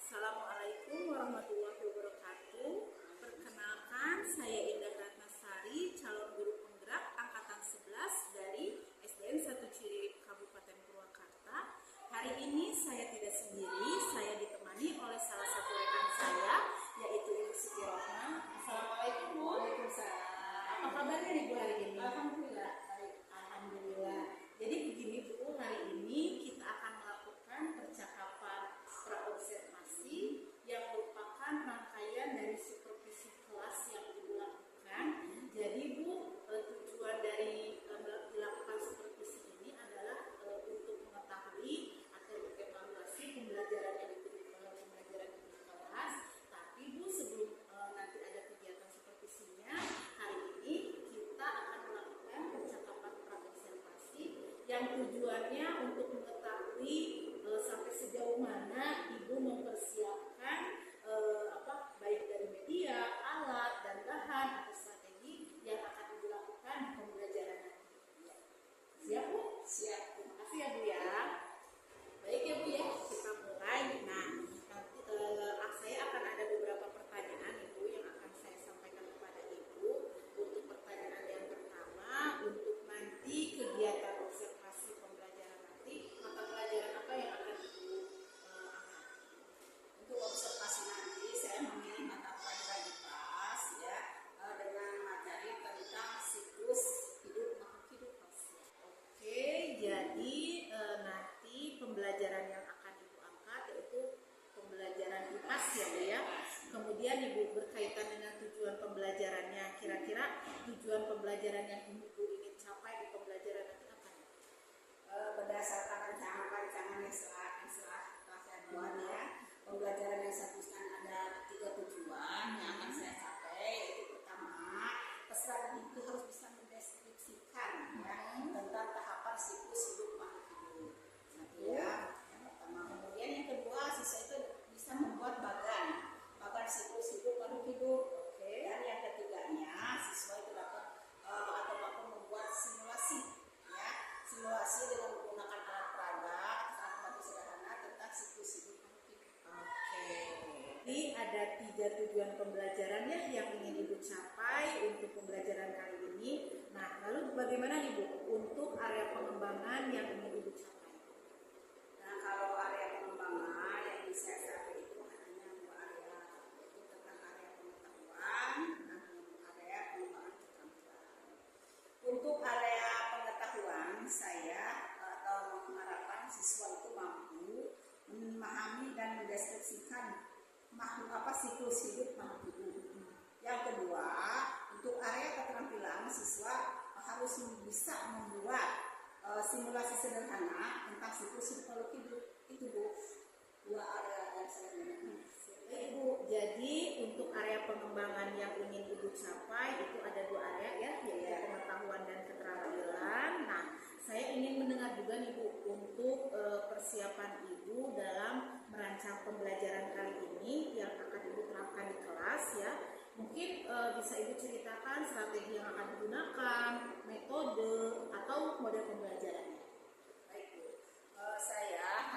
Assalamualaikum warahmatullahi wabarakatuh. Perkenalkan, saya Indah Ratnasari, calon guru penggerak angkatan 11 dari SDN 1 Ciri Kabupaten Purwakarta. Hari ini saya tidak sendiri, saya ditemani oleh salah satu rekan saya, yaitu Ibu Siti Rohman. Assalamualaikum Bu. Waalaikumsalam. Apa kabarnya nih Bu hari ini? Alhamdulillah. Alhamdulillah. Jadi begini Bu, hari ini kita akan melakukan percakapan praobservasi yang merupakan rangkaian dari supervisi kelas yang Ibu lakukan. Jadi Bu, tujuan dari dilakukan supervisi ini adalah untuk mengetahui atau mengevaluasi pembelajaran yang pembelajaran di kelas. Tapi Bu, sebelum nanti ada kegiatan supervisinya, hari ini kita akan melakukan percakapan praobservasi yang tujuannya untuk mengetahui sampai sejauh mana Ibu mempersiapkan baik dari media, alat, dan bahan atau strategi yang akan Ibu lakukan di pembelajaran nanti. Siap Bu? Siap. Terima kasih ya Bu ya. Baik ya Bu ya, kita mulai. Nah, nanti saya akan ada beberapa pertanyaan Ibu yang akan saya sampaikan kepada Ibu. Untuk pertanyaan yang pertama, untuk nanti kegiatan observasi pembelajaran nanti, mata pelajaran apa yang akan Ibu angkat? Untuk observasi nanti saya memilih mata pelajaran IPAS ya, dengan materi tentang siklus hidup makhluk hidup. Oke, jadi nanti pembelajaran yang akan Ibu angkat yaitu pembelajaran IPAS ya Bu ya. Kemudian Ibu berkaitan dengan tujuan pembelajarannya. Kira-kira tujuan pembelajaran yang Ibu ingin capai di pembelajaran nanti apa? Berdasarkan rancangan yang telah saya buat ya, pembelajaran yang saya tuliskan ada 3 tujuan yang akan saya capai. Yaitu pertama, peserta itu harus bisa mendeskripsikan ya, tentang tahapan siklus hidup makhluk hidup. Satu ya, yang pertama. Kemudian yang kedua, siswa itu bisa membuat bagan siklus hidup makhluk hidup. Dan yang ketiganya, siswa itu dapat atau mampu membuat simulasi ya, simulasi dengan menggunakan alat peraga atau alat sederhana tentang siklus hidup makhluk hidup. Oke. Ini ada 3 tujuan pembelajaran ya yang ingin Ibu capai untuk pembelajaran kali ini. Nah, lalu bagaimana nih Bu untuk area pengembangan yang ingin Ibu capai? Nah, kalau area pengembangan yang bisa saya capai itu hanya 2 area, yaitu tentang area pengetahuan dan area pengembangan keterampilan. Untuk area pengetahuan, saya atau mengharapkan siswa itu mampu memahami dan mendeskripsikan siklus hidup makhluk hidup. Yang kedua, untuk area keterampilan, siswa harus bisa membuat simulasi sederhana tentang siklus hidup makhluk hidup. Itu Bu, 2 area yang saya gunakan. Ibu, jadi untuk area pengembangan yang ingin Ibu capai itu ada 2 area ya, yaitu pengetahuan dan keterampilan. Nah, saya ingin mendengar juga nih Bu untuk persiapan Ibu dalam merancang pembelajaran kali ini yang akan Ibu terapkan di kelas ya. Mungkin bisa Ibu ceritakan strategi yang akan digunakan, metode atau model pembelajarannya. Baik Bu, saya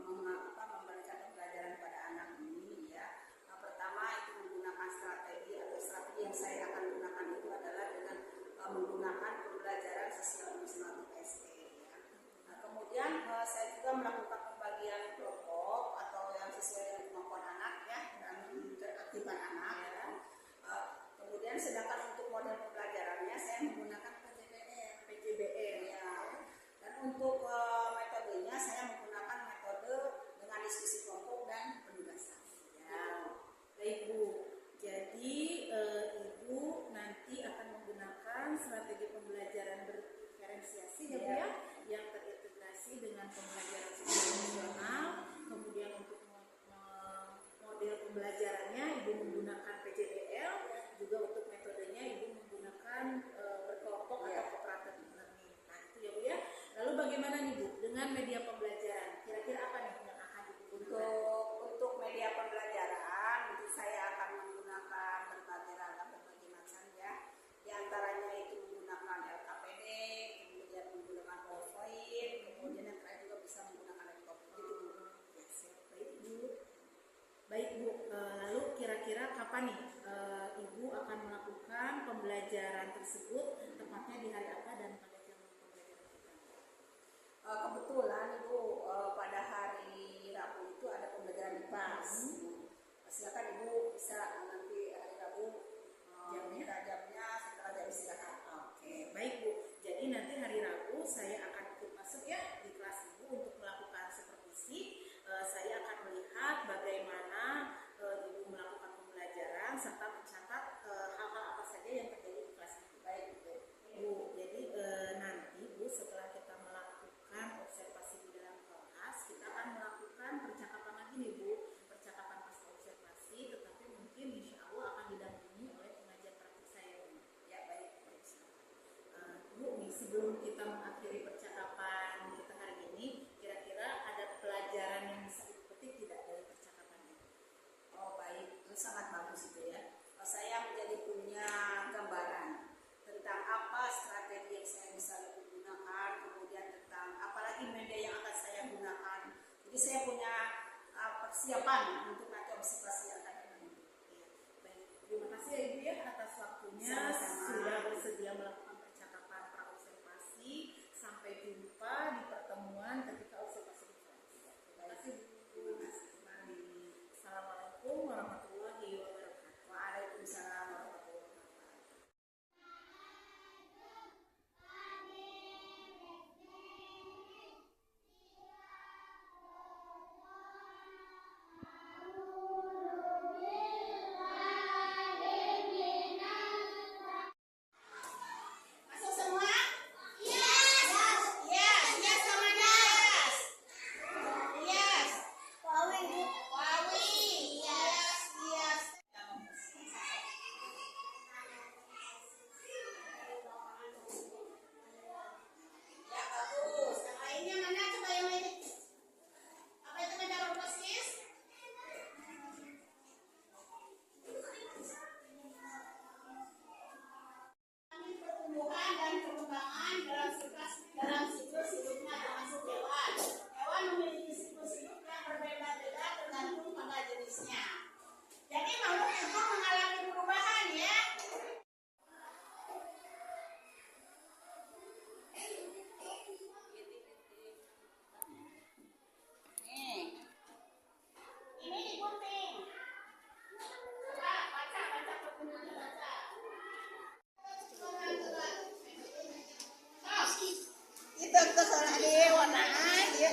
memberikan pembelajaran pada anak ini ya. Pertama itu menggunakan strategi yang saya akan gunakan itu adalah dengan menggunakan pembelajaran sosial emosional TST ya. Nah, kemudian saya juga melakukan pembagian kelompok atau yang sesuai dengan kemampuan anak ya, dan keaktifan anak ya. Kemudian sedangkan untuk model pembelajarannya saya menggunakan PJBR ya. Dan untuk metodenya saya menggunakan metode dengan diskusi kelompok dan penugasan ya. Baik Bu, jadi Ibu nanti akan menggunakan strategi pembelajaran berdiferensiasi ya Bu ya, yang terintegrasi dengan pembelajaran situasional. Kemudian untuk model pembelajarannya Ibu menggunakan PJBL, juga untuk metodenya Ibu menggunakan berkelompok atau cooperative learning. Nah itu ya Bu ya. Lalu bagaimana nih Bu dengan media pembelajaran? Kira-kira apa nih yang akan Ibu gunakan? Untuk media pembelajaran, saya akan menggunakan berbagai macam ya. Di antaranya itu menggunakan LKPD, kemudian menggunakan PowerPoint, kemudian yang terakhir juga bisa menggunakan laptop. Itu Ya, siap. Baik Bu. pembelajaran tersebut tepatnya di hari apa dan pada jam pembelajaran kita? Kebetulan Ibu pada hari Rabu itu ada pembelajaran di kelas. Silakan Ibu bisa nanti hari Rabu jamnya setelah jam istirahat. Oke, baik Bu. Jadi nanti hari Rabu saya akan ikut masuk ya di kelas Ibu untuk melakukan supervisi. Saya akan melihat bagaimana Ibu melakukan pembelajaran serta mencatat hal-hal apa saja yang terjadi di kelas Ibu. Baik Bu, jadi nanti Bu setelah kita melakukan observasi di dalam kelas, kita akan melakukan percakapan lagi nih Bu, percakapan pasca observasi, tetapi mungkin insya Allah akan didampingi oleh pengajar praktik saya Bu. Ya baik. Bu, nih sebelum kita mengakhiri percakapan kita hari ini, kira-kira ada pelajaran yang bisa dipetik tidak dari percakapan ini? Oh baik, itu sangat bagus itu ya. Saya menjadi punya gambaran tentang apa strategi yang saya bisa gunakan, kemudian tentang apalagi media yang akan saya gunakan. Jadi saya punya persiapan untuk nanti observasi yang akan datang. Baik, terima kasih ya Ibu ya atas waktunya. Sama-sama. Sudah bersedia melakukan percakapan pra-observasi. Sampai jumpa di pertemuan ketika observasi berjalan. Terima kasih Bu. Assalamualaikum warahmatullahi wabarakatuh. Waalaikumsalam warahmatullahi wabarakatuh. Masuk semua? Yes. Yes. Yes sama yes. Yes. Wawi. Yes. Yes. Ya bagus. Yang lainnya mana? Coba yang lain. Apa itu metamorfosis? Pertumbuhan dan perkembangan dalam siklus hidupnya termasuk hewan. Hewan memiliki siklus hidup yang berbeda-beda tergantung pada jenisnya. Jadi makhluk itu mengalami perubahan ya. Nih, ini digunting. Coba baca pertumbuhannya baca. Itu soalnya dia warna dia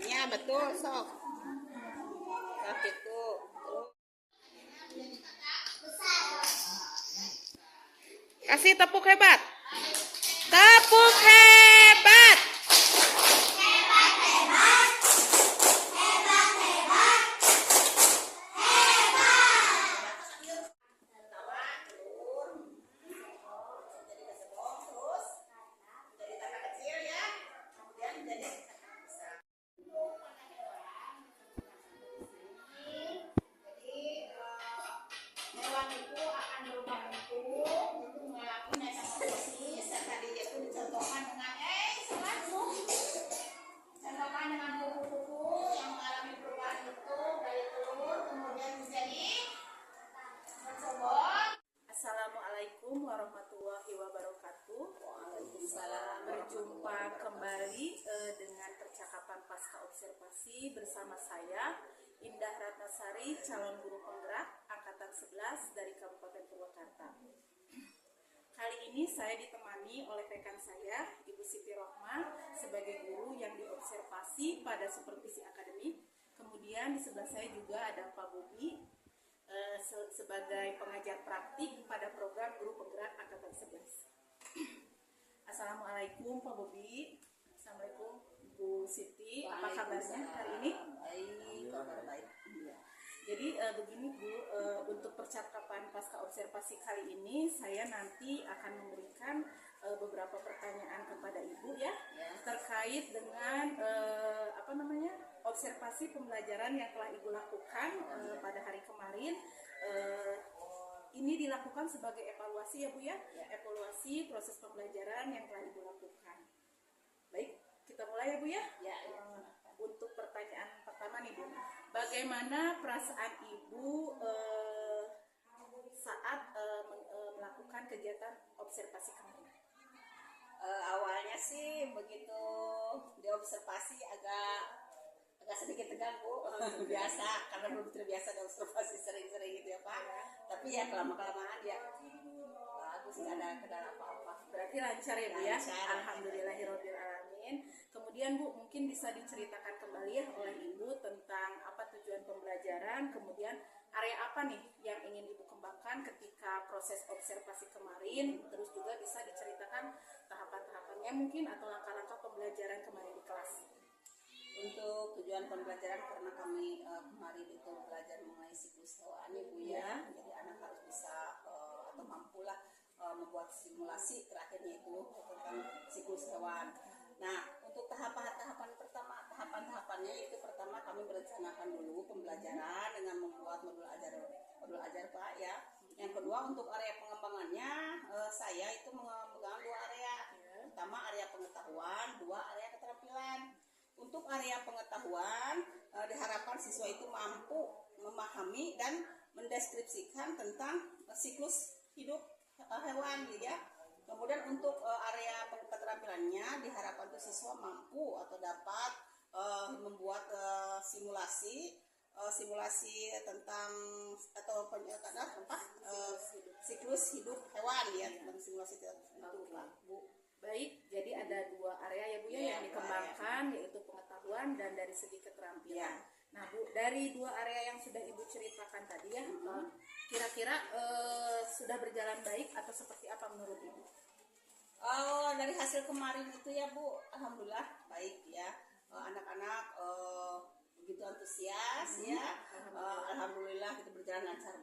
ya betul sok kaki tuh kasih tepuk hebat hewan itu akan berubah bentuk untuk melakukan metamorfosis dan tadi itu dicontohkan dengan contohkan dengan kuku-kuku yang mengalami perubahan bentuk dari telur kemudian menjadi bercobot. Assalamualaikum warahmatullahi wabarakatuh. Waalaikumsalam. Berjumpa kembali dengan percakapan pasca observasi bersama saya Indah Ratnasari, calon guru penggerak angkatan 11 dari Kabupaten Purwakarta. Kali ini saya ditemani oleh rekan saya, Ibu Siti Rohma, sebagai guru yang diobservasi pada supervisi akademik. Kemudian di sebelah saya juga ada Pak Bobi sebagai pengajar praktik pada program guru penggerak angkatan 11. Assalamualaikum Pak Bobi. Assalamualaikum Bu Siti. Apa kabarnya hari ini? Baik. begini Bu, untuk percakapan pasca observasi kali ini saya nanti akan memberikan beberapa pertanyaan kepada Ibu ya, terkait dengan observasi pembelajaran yang telah Ibu lakukan pada hari kemarin. Ini dilakukan sebagai evaluasi ya Bu ya, evaluasi proses pembelajaran yang telah Ibu lakukan. Baik, kita mulai ya Bu ya. Untuk pertanyaan pertama nih Bu, bagaimana perasaan Ibu saat melakukan kegiatan observasi kemarin? Awalnya sih begitu diobservasi agak sedikit tegang Bu, biasa karena belum terbiasa diobservasi sering-sering gitu ya Pak. Tapi ya kelamaan ya bagus, nggak ada kendala apa-apa. Berarti lancar ya Bu ya? Lancar. Alhamdulillahirobbil alamin. Kemudian Bu, mungkin bisa diceritakan kembali ya oleh Ibu tentang apa tujuan pembelajaran, kemudian area apa nih yang ingin Ibu kembangkan ketika proses observasi kemarin, terus juga bisa diceritakan tahapan-tahapannya mungkin atau langkah-langkah pembelajaran kemarin di kelas. Untuk tujuan pembelajaran karena kami kemarin itu belajar mengenai siklus hewaan ya Bu ya. Jadi anak harus bisa atau mampulah membuat simulasi terakhirnya itu tentang siklus hewan. Nah, untuk tahapannya itu pertama kami merencanakan dulu pembelajaran dengan membuat modul ajar Pak ya. Yang kedua untuk area pengembangannya saya itu memegang 2 area. Pertama area pengetahuan, 2 area keterampilan. Untuk area pengetahuan diharapkan siswa itu mampu memahami dan mendeskripsikan tentang siklus hidup hewan gitu ya. Kemudian untuk area keterampilannya diharapkan tuh siswa mampu atau dapat membuat simulasi tentang atau siklus hidup hewan ya, simulasi itu Pak Bu. Baik, jadi ada 2 area ya Bu ya, yang dikembangkan yaitu pengetahuan dan dari segi keterampilan. Nah Bu, dari 2 area yang sudah Ibu ceritakan tadi ya, kira-kira sudah berjalan baik atau seperti apa menurut Ibu? Dari hasil kemarin itu ya Bu, alhamdulillah baik ya. Anak-anak begitu antusias ya. Alhamdulillah itu berjalan lancar.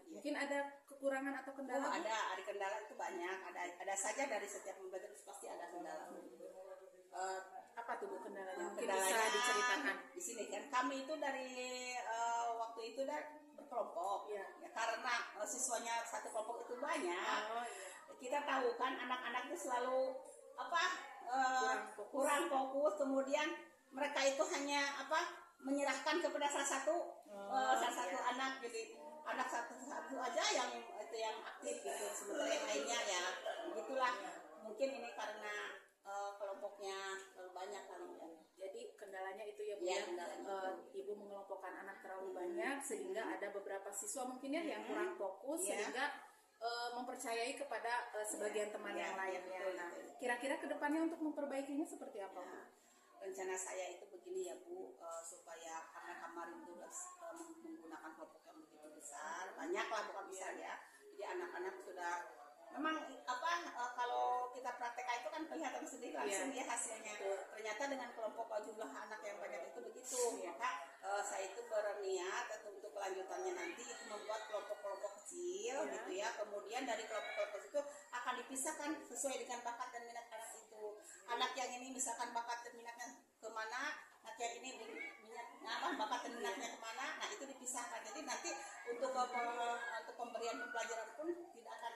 Mungkin ada kekurangan atau kendala? Ada kendala itu banyak. Ada saja dari setiap pembelajaran pasti ada kendala. Apa tuh Bu kendalanya? Mungkin Kendalanya bisa diceritakan. Di sini kan kami itu dari waktu itu berkelompok ya, karena siswanya satu kelompok itu banyak. Kita tahu kan anak-anak itu selalu kurang fokus, kemudian mereka itu hanya menyerahkan kepada salah satu anak, jadi anak satu aja yang aktif gitu, sementara yang lainnya ya begitulah. Mungkin ini karena kelompoknya terlalu banyak kan ya. Jadi kendalanya itu ya Bu ya, Ibu mengelompokkan anak terlalu banyak sehingga ada beberapa siswa mungkin ya yang kurang fokus sehingga mempercayai kepada sebagian teman yang lainnya. Nah, kira-kira kedepannya untuk memperbaikinya seperti apa Bu? Rencana saya itu begini ya Bu, supaya kamar-kamar itu menggunakan kelompok yang begitu besar, banyak lah bukan besar ya. Jadi anak-anak sudah memang kalau kita praktekkan itu kan kelihatan sendiri langsung ya hasilnya. Ternyata dengan kelompok jumlah anak yang banyak itu begitu. Maka saya itu berniat untuk kelanjutannya nanti itu membuat kelompok-kelompok kecil gitu ya. Kemudian dari kelompok-kelompok itu akan dipisahkan sesuai dengan bakat dan minat anak itu. Anak yang ini misalkan bakat dan minatnya kemana, anak yang ini bakat dan minatnya kemana, nah itu dipisahkan. Jadi nanti untuk pemberian pembelajaran pun tidak akan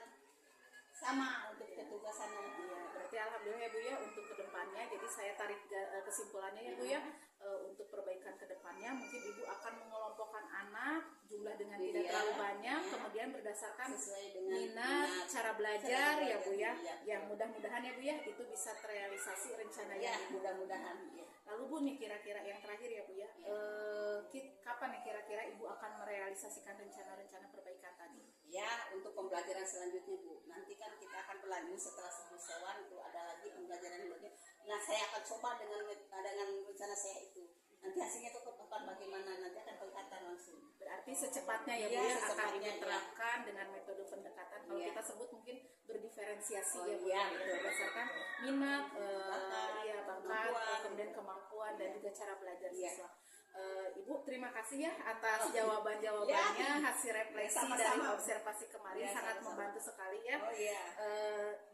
sama untuk ketugasannya. Berarti alhamdulillah ya Bu ya untuk kedepannya. Jadi saya tarik kesimpulannya ya Bu ya, untuk perbaikan kedepannya mungkin Ibu akan mengelompokkan anak jumlah dengan tidak terlalu banyak, kemudian berdasarkan sesuai dengan minat, cara belajar ya Bu ya, yang mudah-mudahan ya Bu ya itu bisa terrealisasi rencananya. Mudah-mudahan. Lalu Bu nih kira-kira yang terakhir ya Bu ya, kapan nih kira-kira Ibu akan merealisasikan rencana-rencana perbaikan tadi? Ya, untuk pembelajaran selanjutnya Bu, nanti kan kita akan berlanjut setelah siklus hewan itu ada lagi pembelajaran berikutnya. Nah, saya akan coba dengan rencana saya itu. Nanti hasilnya itu akan bagaimana, nanti akan kelihatan langsung. Berarti secepatnya ya Bu ya akan diterapkan dengan metode pendekatan. Kalau kita sebut mungkin berdiferensiasi ya Bu ya, berdasarkan minat, bakat, kemudian kemampuan dan juga cara belajar siswa. Ibu terima kasih ya atas jawaban-jawabannya, hasil refleksi dari observasi kemarin sangat membantu sekali ya.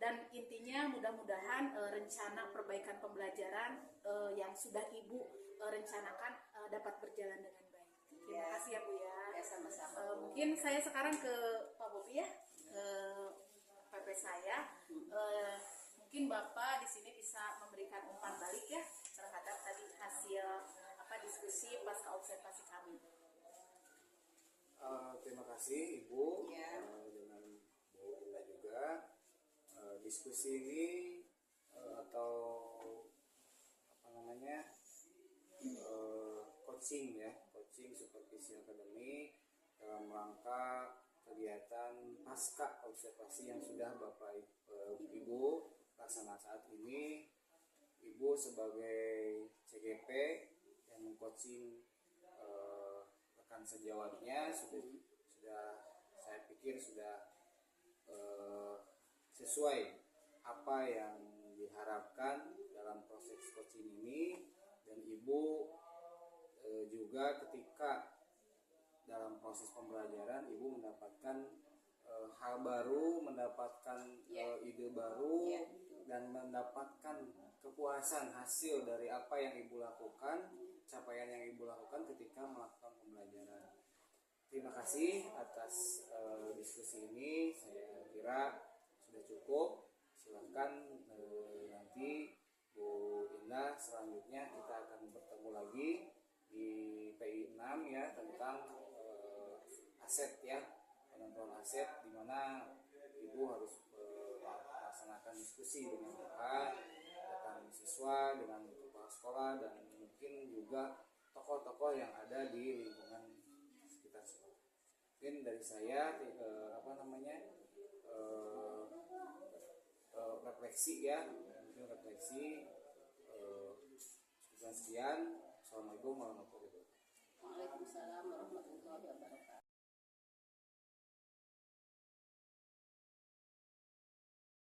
Dan intinya mudah-mudahan rencana perbaikan pembelajaran yang sudah Ibu rencanakan dapat berjalan dengan baik. Terima kasih ya Bu ya. Sama-sama. Mungkin saya sekarang ke Pak Bobi ya, ke PP saya. Mungkin Bapak di sini bisa memberikan umpan balik ya terhadap tadi hasil diskusi pasca observasi kami. Terima kasih Ibu dengan Bu Indah juga. Diskusi ini atau apa namanya coaching supervisi akademik dalam rangka kegiatan pasca observasi yang sudah Bapak Ibu laksanakan saat ini. Ibu sebagai CGP yang mengcoaching rekan sejawatnya sudah saya pikir sudah sesuai apa yang diharapkan dalam proses coaching ini, dan Ibu juga ketika dalam proses pembelajaran Ibu mendapatkan hal baru, mendapatkan ide baru, dan mendapatkan kepuasan hasil dari apa yang Ibu lakukan, capaian yang Ibu lakukan ketika melakukan pembelajaran. Terima kasih atas diskusi ini. Saya kira sudah cukup. Silakan nanti Bu Indah selanjutnya kita akan bertemu lagi di PI 6 ya, tentang aset ya, penentuan aset, di mana Ibu harus melaksanakan diskusi dengan rekan siswa, dengan kepala sekolah, dan mungkin juga tokoh-tokoh yang ada di lingkungan sekitar sekolah. Mungkin dari saya refleksi ya, sekian. Assalamualaikum warahmatullahi wabarakatuh. Waalaikumsalam warahmatullahi wabarakatuh.